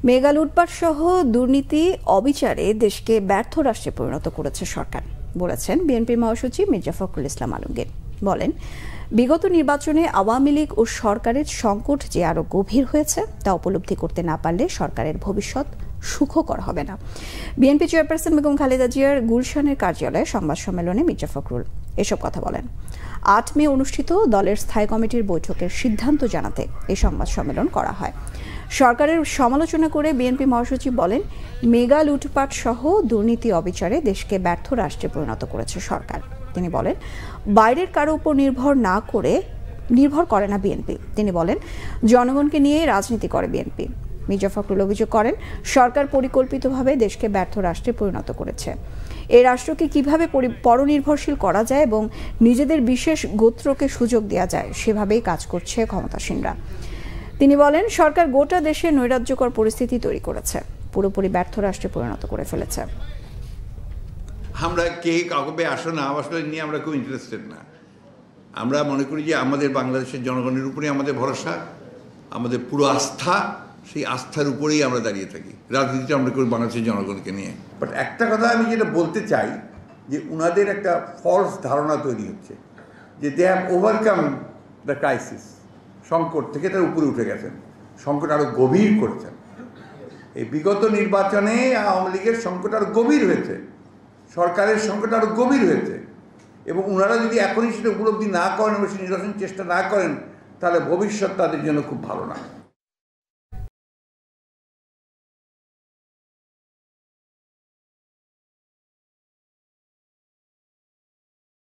Mega লুটপাট সহ দুর্নীতি অবিচারে দেশকে ব্যর্থ রাষ্ট্রে পরিণত করেছে সরকার বলেছেন বিএনপির মহাসচিব মির্জা ফখরুল ইসলাম আলমগীর। বলেন, বিগত নির্বাচনে আওয়ামী লীগ ও সরকারের সংকট যে আরো গভীর হয়েছে তা উপলব্ধি করতে না পারলে সরকারের ভবিষ্যৎ সুখকর হবে না। বিএনপি চেয়ারপারসন বেগম খালেদা জিয়ার গুলশানের কার্যালয়ে সংবাদ সম্মেলনে মির্জা ফখরুল এসব কথা বলেন। ৮ মে অনুষ্ঠিত দলের স্থায়ী কমিটির বৈঠকের সিদ্ধান্ত জানাতে এই সংবাদ সম্মেলন করা হয়। সরকারের সমালোচনা করে বিএনপি মহাসচিব বলেন, মেগা লুটপাট সহ দুর্নীতি অবিচারে দেশকে ব্যর্থ রাষ্ট্রে পরিণত করেছে সরকার। তিনি বলেন, বাইরের কারো উপর নির্ভর করে না বিএনপি। তিনি বলেন, জনগণকে নিয়ে রাজনীতি করে বিএনপি। মির্জা ফখরুল অভিযোগ করেন, সরকার পরিকল্পিতভাবে দেশকে ব্যর্থ রাষ্ট্রে পরিণত করেছে। এই রাষ্ট্রকে কিভাবে পরনির্ভরশীল করা যায় এবং নিজেদের বিশেষ গোত্রকে সুযোগ দেওয়া যায় সেভাবেই কাজ করছে ক্ষমতাসীনরা। তিনি বলেন, সরকার গোটা দেশে নৈরাজ্যকর পরিস্থিতি তৈরি করেছে, পুরোপুরি ব্যর্থ রাষ্ট্রে পরিণত করে ফেলেছে। আমরা কে কাউকে আসলে নিয়ে আমরা খুব ইন্টারেস্টেড না। আমরা মনে করি যে আমাদের বাংলাদেশের জনগণের উপরেই আমাদের ভরসা, আমাদের পুরো আস্থা, সেই আস্থার উপরেই আমরা দাঁড়িয়ে থাকি। রাজনীতিটা আমরা করি বাংলাদেশের জনগণকে নিয়ে। বাট একটা কথা আমি যেটা বলতে চাই যে উনাদের একটা ফলস ধারণা তৈরি হচ্ছে যে they have overcome the crisis. সংকট থেকে তার উপরে উঠে গেছেন, সংকট আরও গভীর করেছেন। এই বিগত নির্বাচনে আওয়ামী লীগের সংকট আরও গভীর হয়েছে, সরকারের সংকট আরও গভীর হয়েছে, এবং ওনারা যদি এখনই সেটা উপলব্ধি না করেন এবং নির্বাচন চেষ্টা না করেন তাহলে ভবিষ্যৎ তাদের জন্য খুব ভালো না।